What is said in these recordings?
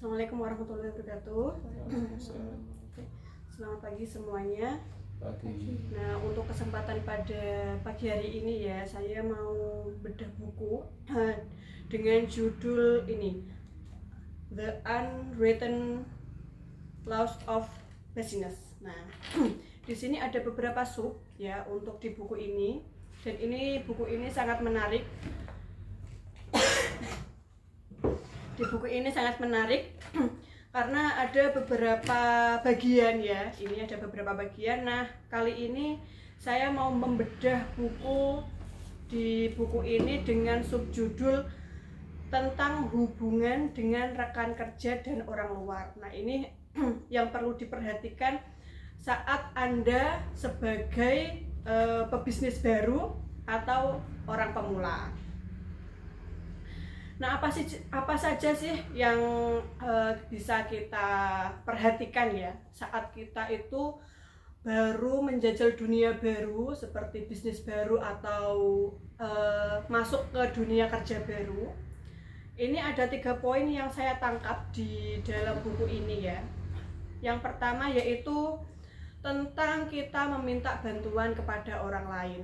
Assalamualaikum warahmatullahi wabarakatuh. Selamat pagi semuanya. Nah, untuk kesempatan pada pagi hari ini ya, saya mau bedah buku dengan judul ini, The Unwritten Laws of Business. Nah, di sini ada beberapa sub ya untuk di buku ini, dan buku ini sangat menarik. Di buku ini sangat menarik karena ada beberapa bagian ya. Ini ada beberapa bagian. Nah, kali ini saya mau membedah buku di buku ini dengan subjudul tentang hubungan dengan rekan kerja dan orang luar. Nah, ini yang perlu diperhatikan saat Anda sebagai pebisnis baru atau orang pemula. Nah, apa saja sih yang bisa kita perhatikan ya saat kita itu baru menjajal dunia baru seperti bisnis baru atau masuk ke dunia kerja baru. Ini ada 3 poin yang saya tangkap di dalam buku ini ya. Yang pertama yaitu tentang kita meminta bantuan kepada orang lain.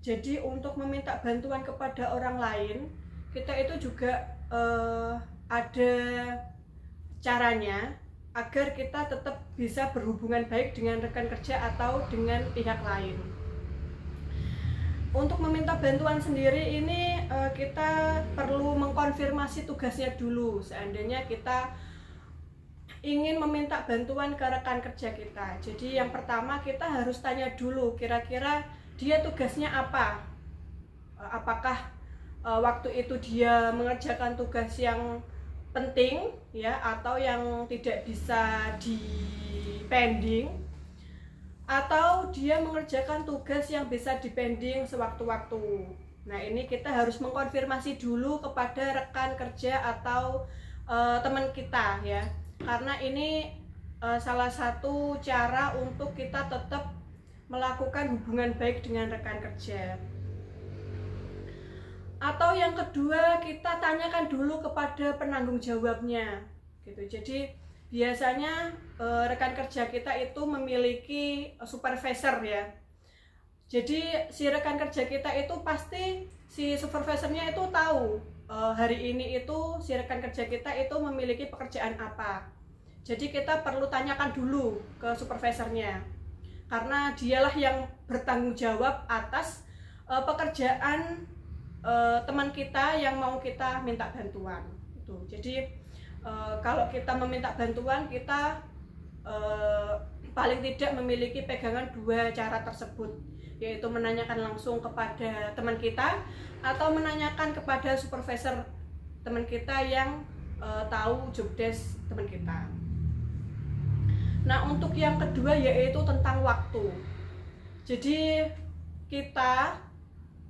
Jadi untuk meminta bantuan kepada orang lain, kita itu juga ada caranya agar kita tetap bisa berhubungan baik dengan rekan kerja atau dengan pihak lain. Untuk meminta bantuan sendiri ini kita perlu mengkonfirmasi tugasnya dulu. Seandainya kita ingin meminta bantuan ke rekan kerja kita, jadi yang pertama kita harus tanya dulu kira-kira dia tugasnya apa. Apakah waktu itu dia mengerjakan tugas yang penting ya atau yang tidak bisa di pending, atau dia mengerjakan tugas yang bisa di pending sewaktu-waktu. Nah, ini kita harus mengkonfirmasi dulu kepada rekan kerja atau teman kita ya, karena ini salah satu cara untuk kita tetap melakukan hubungan baik dengan rekan kerja. Atau yang kedua, kita tanyakan dulu kepada penanggung jawabnya gitu. Jadi biasanya rekan kerja kita itu memiliki supervisor ya. Jadi si rekan kerja kita itu pasti si supervisornya itu tahu hari ini itu si rekan kerja kita itu memiliki pekerjaan apa. Jadi kita perlu tanyakan dulu ke supervisornya, karena dialah yang bertanggung jawab atas pekerjaan teman kita yang mau kita minta bantuan itu. Jadi kalau kita meminta bantuan, kita paling tidak memiliki pegangan 2 cara tersebut, yaitu menanyakan langsung kepada teman kita atau menanyakan kepada supervisor teman kita yang tahu job desk teman kita. Nah, untuk yang kedua yaitu tentang waktu. Jadi kita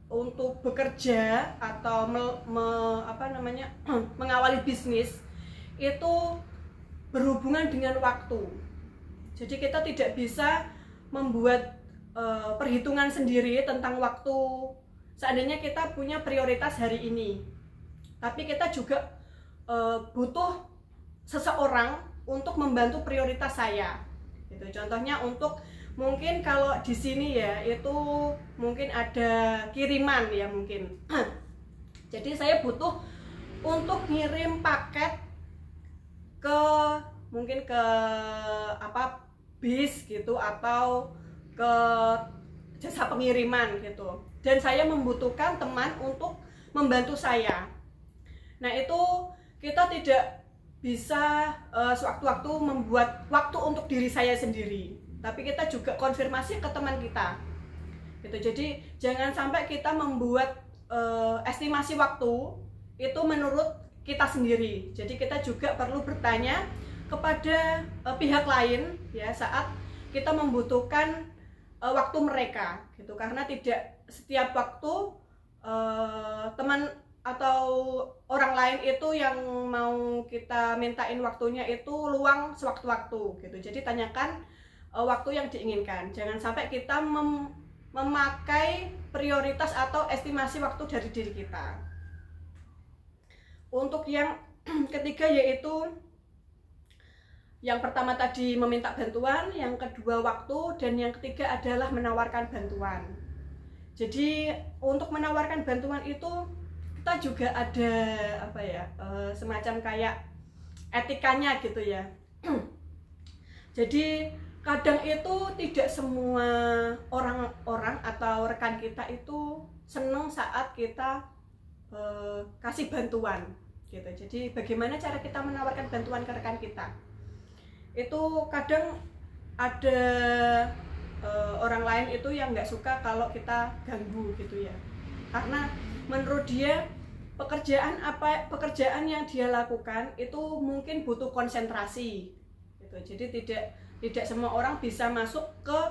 untuk bekerja atau mengawali bisnis itu berhubungan dengan waktu. Jadi kita tidak bisa membuat perhitungan sendiri tentang waktu. Seandainya kita punya prioritas hari ini, tapi kita juga butuh seseorang untuk membantu prioritas saya. Itu contohnya untuk mungkin kalau di sini ya itu mungkin ada kiriman ya mungkin. Jadi saya butuh untuk ngirim paket ke mungkin ke bis gitu atau ke jasa pengiriman gitu. Dan saya membutuhkan teman untuk membantu saya. Nah, itu kita tidak bisa sewaktu-waktu membuat waktu untuk diri saya sendiri, tapi kita juga konfirmasi ke teman kita gitu. Jadi jangan sampai kita membuat estimasi waktu itu menurut kita sendiri. Jadi kita juga perlu bertanya kepada pihak lain ya saat kita membutuhkan waktu mereka gitu, karena tidak setiap waktu teman atau orang lain itu yang mau kita mintain waktunya itu luang sewaktu-waktu gitu. Jadi tanyakan waktu yang diinginkan. Jangan sampai kita memakai prioritas atau estimasi waktu dari diri kita. Untuk yang ketiga yaitu Yang pertama tadi meminta bantuan, yang kedua waktu, dan yang ketiga adalah menawarkan bantuan. Jadi untuk menawarkan bantuan itu kita juga ada apa ya, semacam kayak etikanya gitu ya. Jadi kadang itu tidak semua orang-orang atau rekan kita itu senang saat kita kasih bantuan gitu. Jadi bagaimana cara kita menawarkan bantuan ke rekan kita? Itu kadang ada orang lain itu yang nggak suka kalau kita ganggu gitu ya, karena menurut dia pekerjaan yang dia lakukan itu mungkin butuh konsentrasi gitu. Jadi tidak semua orang bisa masuk ke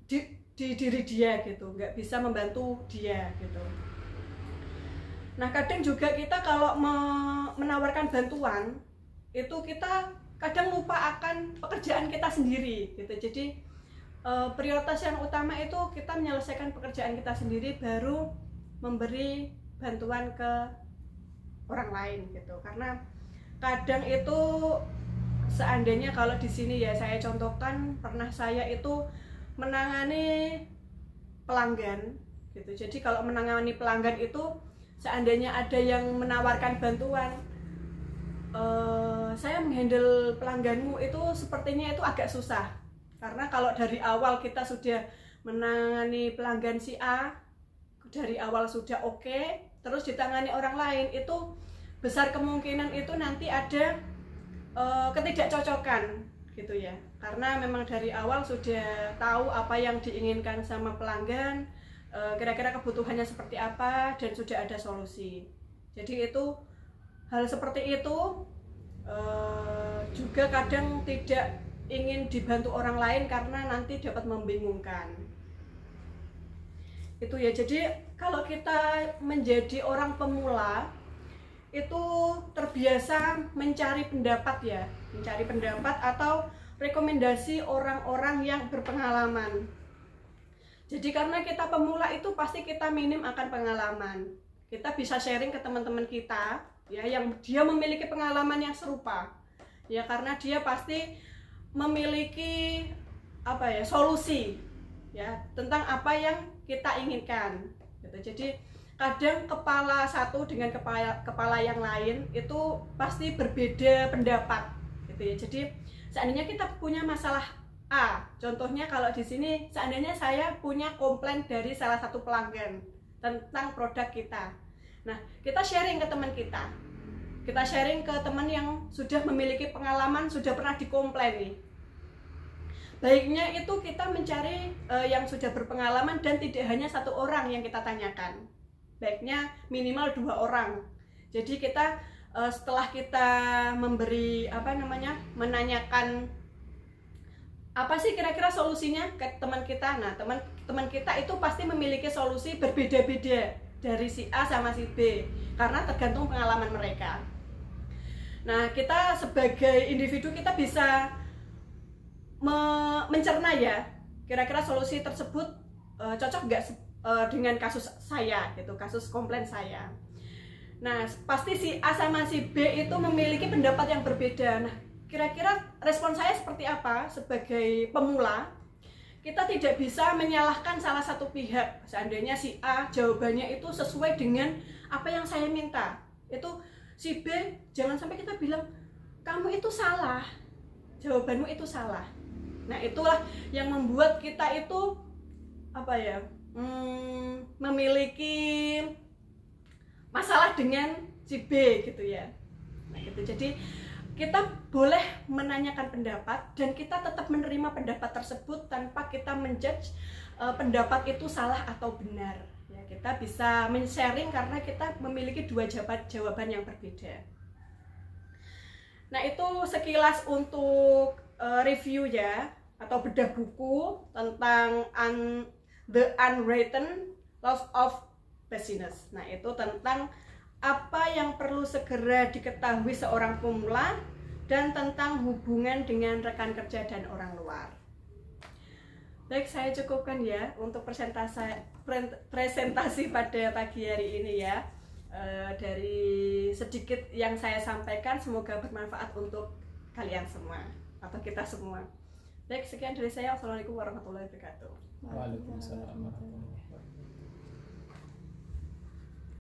di diri dia gitu, nggak bisa membantu dia gitu. Nah kadang juga kita kalau menawarkan bantuan itu kita kadang lupa akan pekerjaan kita sendiri gitu. Jadi prioritas yang utama itu kita menyelesaikan pekerjaan kita sendiri, baru memberi bantuan ke orang lain gitu. Karena kadang itu seandainya kalau di sini ya saya contohkan, pernah saya itu menangani pelanggan gitu. Jadi kalau menangani pelanggan itu seandainya ada yang menawarkan bantuan, saya menghandle pelangganmu itu sepertinya itu agak susah, karena kalau dari awal kita sudah menangani pelanggan si A, dari awal sudah oke, terus ditangani orang lain, itu besar kemungkinan itu nanti ada ketidakcocokan gitu ya, karena memang dari awal sudah tahu apa yang diinginkan sama pelanggan, kira-kira kebutuhannya seperti apa, dan sudah ada solusi. Jadi itu hal seperti itu juga kadang tidak ingin dibantu orang lain karena nanti dapat membingungkan. Itu ya, jadi kalau kita menjadi orang pemula itu terbiasa mencari pendapat ya, mencari pendapat atau rekomendasi orang-orang yang berpengalaman. Jadi karena kita pemula itu pasti kita minim akan pengalaman. Kita bisa sharing ke teman-teman kita ya yang dia memiliki pengalaman yang serupa. Ya karena dia pasti memiliki apa ya, solusi ya tentang apa yang kita inginkan gitu. Jadi kadang kepala satu dengan kepala yang lain itu pasti berbeda pendapat gitu ya. Jadi seandainya kita punya masalah A, contohnya kalau di sini seandainya saya punya komplain dari salah satu pelanggan tentang produk kita. Nah, kita sharing ke teman kita. Kita sharing ke teman yang sudah memiliki pengalaman, sudah pernah dikomplain nih. Baiknya itu kita mencari yang sudah berpengalaman dan tidak hanya satu orang yang kita tanyakan. Baiknya minimal 2 orang. Jadi kita setelah kita memberi menanyakan apa sih kira-kira solusinya ke teman kita. Nah, teman kita itu pasti memiliki solusi berbeda-beda dari si A sama si B karena tergantung pengalaman mereka. Nah, kita sebagai individu kita bisa mencerna ya, kira-kira solusi tersebut cocok nggak dengan kasus saya gitu, kasus komplain saya. Nah, pasti si A sama si B itu memiliki pendapat yang berbeda. Nah, kira-kira respon saya seperti apa sebagai pemula? Kita tidak bisa menyalahkan salah satu pihak. Seandainya si A jawabannya itu sesuai dengan apa yang saya minta, itu si B jangan sampai kita bilang kamu itu salah, jawabanmu itu salah. Nah, itulah yang membuat kita itu apa ya, memiliki masalah dengan si B gitu ya. Nah, gitu. Jadi kita boleh menanyakan pendapat dan kita tetap menerima pendapat tersebut tanpa kita menjudge pendapat itu salah atau benar. Ya, kita bisa men-sharing karena kita memiliki 2 jawaban yang berbeda. Nah, itu sekilas untuk review ya, atau bedah buku tentang The Unwritten Laws of Business. Nah, itu tentang apa yang perlu segera diketahui seorang pemula dan tentang hubungan dengan rekan kerja dan orang luar. Baik, saya cukupkan ya untuk presentasi pada pagi hari ini ya. dari sedikit yang saya sampaikan semoga bermanfaat untuk kalian semua atau kita semua. Baik, sekian dari saya. Wassalamualaikum warahmatullahi wabarakatuh. Waalaikumsalam warahmatullahi wabarakatuh.